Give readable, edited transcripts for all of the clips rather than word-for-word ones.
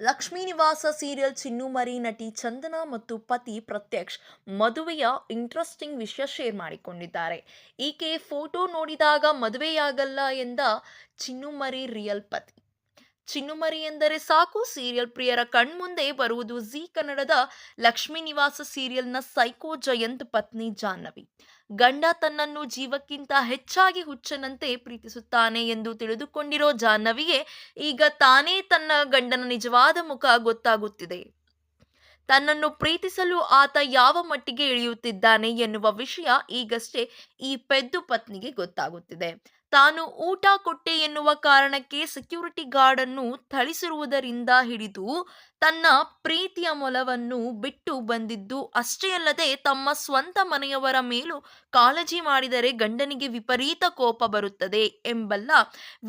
ಲಕ್ಷ್ಮೀ ನಿವಾಸ ಸೀರಿಯಲ್ ಚಿನ್ನು ಮರಿ ನಟಿ ಚಂದನಾ ಮತ್ತು ಪತಿ ಪ್ರತ್ಯಕ್ಷ್ ಮದುವೆಯ ಇಂಟ್ರೆಸ್ಟಿಂಗ್ ವಿಷಯ ಶೇರ್ ಮಾಡಿಕೊಂಡಿದ್ದಾರೆ. ಈಕೆ ಫೋಟೋ ನೋಡಿದಾಗ ಮದುವೆಯಾಗಲ್ಲ ಎಂದ ಚಿನ್ನು ಮರಿ ರಿಯಲ್ ಪತಿ. ಚಿನ್ನುಮರಿ ಎಂದರೆ ಸಾಕು ಸೀರಿಯಲ್ ಪ್ರಿಯರ ಕಣ್ಮುಂದೆ ಬರುವುದು ಜಿ ಕನ್ನಡದ ಲಕ್ಷ್ಮೀ ನಿವಾಸ ಸೀರಿಯಲ್ನ ಸೈಕೋ ಜಯಂತ್ ಪತ್ನಿ ಜಾಹ್ನವಿ. ಗಂಡ ತನ್ನನ್ನು ಜೀವಕ್ಕಿಂತ ಹೆಚ್ಚಾಗಿ ಹುಚ್ಚನಂತೆ ಪ್ರೀತಿಸುತ್ತಾನೆ ಎಂದು ತಿಳಿದುಕೊಂಡಿರೋ ಜಾಹ್ನವಿಗೆ ಈಗ ತಾನೇ ತನ್ನ ಗಂಡನ ನಿಜವಾದ ಮುಖ ಗೊತ್ತಾಗುತ್ತಿದೆ. ತನ್ನನ್ನು ಪ್ರೀತಿಸಲು ಆತ ಯಾವ ಮಟ್ಟಿಗೆ ಇಳಿಯುತ್ತಿದ್ದಾನೆ ಎನ್ನುವ ವಿಷಯ ಈಗಷ್ಟೇ ಈ ಪೆದ್ದು ಪತ್ನಿಗೆ ಗೊತ್ತಾಗುತ್ತಿದೆ. ತಾನು ಊಟ ಕೊಟ್ಟೆ ಎನ್ನುವ ಕಾರಣಕ್ಕೆ ಸೆಕ್ಯೂರಿಟಿ ಗಾರ್ಡ್ ಅನ್ನು ಥಳಿಸಿರುವುದರಿಂದ ಹಿಡಿದು ತನ್ನ ಪ್ರೀತಿಯ ಮೊಲವನ್ನು ಬಿಟ್ಟು ಬಂದಿದ್ದು ಅಷ್ಟೇ ಅಲ್ಲದೆ ತಮ್ಮ ಸ್ವಂತ ಮನೆಯವರ ಮೇಲೂ ಕಾಳಜಿ ಮಾಡಿದರೆ ಗಂಡನಿಗೆ ವಿಪರೀತ ಕೋಪ ಬರುತ್ತದೆ ಎಂಬಲ್ಲ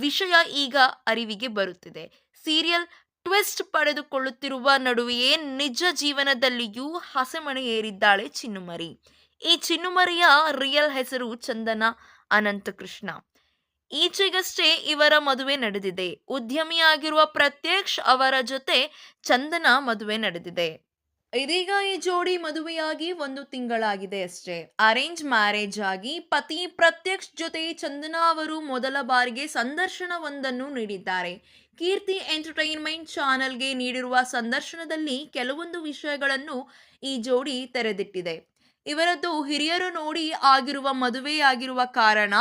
ವಿಷಯ ಈಗ ಅರಿವಿಗೆ ಬರುತ್ತಿದೆ. ಸೀರಿಯಲ್ ಟ್ವಿಸ್ಟ್ ಪಡೆದುಕೊಳ್ಳುತ್ತಿರುವ ನಡುವೆಯೇ ನಿಜ ಜೀವನದಲ್ಲಿಯೂ ಹಸೆಮಣೆ ಏರಿದ್ದಾಳೆ ಚಿನ್ನುಮರಿ. ಈ ಚಿನ್ನುಮರಿಯ ರಿಯಲ್ ಹೆಸರು ಚಂದನಾ ಅನಂತಕೃಷ್ಣ. ಈಚೆಗಷ್ಟೇ ಇವರ ಮದುವೆ ನಡೆದಿದೆ. ಉದ್ಯಮಿಯಾಗಿರುವ ಪ್ರತ್ಯಕ್ಷ್ ಅವರ ಜೊತೆ ಚಂದನಾ ಮದುವೆ ನಡೆದಿದೆ. ಇದೀಗ ಈ ಜೋಡಿ ಮದುವೆಯಾಗಿ 1 ತಿಂಗಳಾಗಿದೆ ಅಷ್ಟೇ. ಅರೇಂಜ್ ಮ್ಯಾರೇಜ್ ಆಗಿ ಪತಿ ಪ್ರತ್ಯಕ್ಷ್ ಜೊತೆ ಚಂದನಾ ಅವರು ಮೊದಲ ಬಾರಿಗೆ ಸಂದರ್ಶನವೊಂದನ್ನು ನೀಡಿದ್ದಾರೆ. ಕೀರ್ತಿ ಎಂಟರ್ಟೈನ್ಮೆಂಟ್ ಚಾನೆಲ್ಗೆ ನೀಡಿರುವ ಸಂದರ್ಶನದಲ್ಲಿ ಕೆಲವೊಂದು ವಿಷಯಗಳನ್ನು ಈ ಜೋಡಿ ತೆರೆದಿಟ್ಟಿದೆ. ಇವರದ್ದು ಹಿರಿಯರು ನೋಡಿ ಆಗಿರುವ ಮದುವೆಯಾಗಿರುವ ಕಾರಣ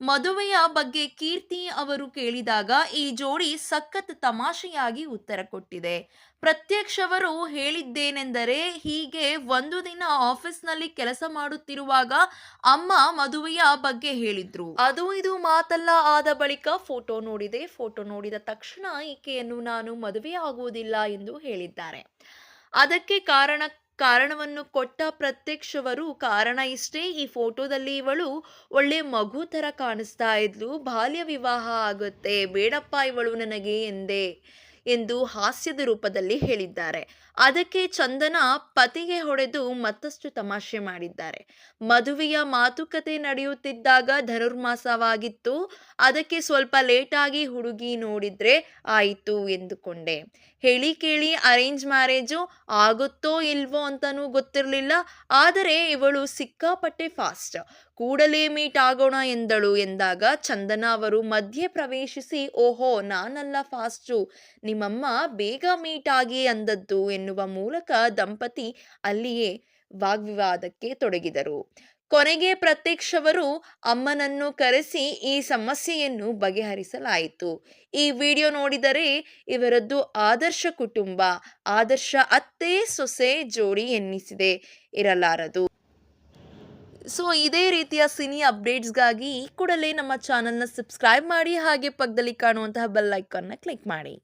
ಮದುವೆಯ ಬಗ್ಗೆ ಕೀರ್ತಿ ಅವರು ಕೇಳಿದಾಗ ಈ ಜೋಡಿ ಸಖತ್ ತಮಾಷೆಯಾಗಿ ಉತ್ತರ ಕೊಟ್ಟಿದೆ. ಪ್ರತ್ಯಕ್ಷ್ ಅವರು ಹೇಳಿದ್ದೇನೆಂದರೆ, ಹೀಗೆ ಒಂದು ದಿನ ಆಫೀಸ್ನಲ್ಲಿ ಕೆಲಸ ಮಾಡುತ್ತಿರುವಾಗ ಅಮ್ಮ ಮದುವೆಯ ಬಗ್ಗೆ ಹೇಳಿದ್ರು. ಅದು ಇದು ಮಾತಲ್ಲ ಆದ ಬಳಿಕ ಫೋಟೋ ನೋಡಿದೆ. ಫೋಟೋ ನೋಡಿದ ತಕ್ಷಣ ಈಕೆಯನ್ನು ನಾನು ಮದುವೆ ಆಗುವುದಿಲ್ಲ ಎಂದು ಹೇಳಿದ್ದಾರೆ. ಅದಕ್ಕೆ ಕಾರಣವನ್ನು ಕೊಟ್ಟ ಪ್ರತ್ಯಕ್ಷ್ ಅವರು, ಕಾರಣ ಇಷ್ಟೇ, ಈ ಫೋಟೋದಲ್ಲಿ ಇವಳು ಒಳ್ಳೆ ಮಗು ತರ ಕಾಣಿಸ್ತಾ ಇದ್ಲು, ಬಾಲ್ಯ ವಿವಾಹ ಆಗುತ್ತೆ, ಬೇಡಪ್ಪ ಇವಳು ನನಗೆ ಎಂದು ಹಾಸ್ಯದ ರೂಪದಲ್ಲಿ ಹೇಳಿದ್ದಾರೆ. ಅದಕ್ಕೆ ಚಂದನಾ ಪತಿಗೆ ಹೊಡೆದು ಮತ್ತಷ್ಟು ತಮಾಷೆ ಮಾಡಿದ್ದಾರೆ. ಮದುವೆಯ ಮಾತುಕತೆ ನಡೆಯುತ್ತಿದ್ದಾಗ ಧನುರ್ಮಾಸವಾಗಿತ್ತು, ಅದಕ್ಕೆ ಸ್ವಲ್ಪ ಲೇಟಾಗಿ ಹುಡುಗಿ ನೋಡಿದ್ರೆ ಆಯಿತು ಎಂದುಕೊಂಡೆ. ಹೇಳಿ ಕೇಳಿ ಅರೇಂಜ್ ಮ್ಯಾರೇಜು ಆಗುತ್ತೋ ಇಲ್ವೋ ಅಂತನೂ ಗೊತ್ತಿರಲಿಲ್ಲ. ಆದರೆ ಇವಳು ಸಿಕ್ಕಾಪಟ್ಟೆ ಫಾಸ್ಟ್, ಕೂಡಲೇ ಮೀಟ್ ಆಗೋಣ ಎಂದಳು ಎಂದಾಗ ಚಂದನಾ ಅವರು ಮಧ್ಯೆ ಪ್ರವೇಶಿಸಿ, ಓಹೋ ನಾನಲ್ಲ ಫಾಸ್ಟು, ನಿಮ್ಮಮ್ಮ ಬೇಗ ಮೀಟ್ ಆಗಿ ಅಂದದ್ದು ಎನ್ನುವ ಮೂಲಕ ದಂಪತಿ ಅಲ್ಲಿಯೇ ವಾಗ್ವಿವಾದಕ್ಕೆ ತೊಡಗಿದರು. ಕೊನೆಗೆ ಪ್ರತ್ಯಕ್ಷ್ ಅವರು ಅಮ್ಮನನ್ನು ಕರೆಸಿ ಈ ಸಮಸ್ಯೆಯನ್ನು ಬಗೆಹರಿಸಲಾಯಿತು. ಈ ವಿಡಿಯೋ ನೋಡಿದರೆ ಇವರದ್ದು ಆದರ್ಶ ಕುಟುಂಬ, ಆದರ್ಶ ಅತ್ತೆ ಸೊಸೆ ಜೋಡಿ ಎನ್ನಿಸಿದೆ ಇರಲಾರದು. ಸೊ ಇದೇ ರೀತಿಯ ಸಿನಿ ಅಪ್ಡೇಟ್ಸ್ಗಾಗಿ ಈ ಕೂಡಲೇ ನಮ್ಮ ಚಾನಲ್ನ ಸಬ್ಸ್ಕ್ರೈಬ್ ಮಾಡಿ, ಹಾಗೆ ಪಕ್ಕದಲ್ಲಿ ಕಾಣುವಂತಹ ಬೆಲ್ ಐಕಾನ್ನ ಕ್ಲಿಕ್ ಮಾಡಿ.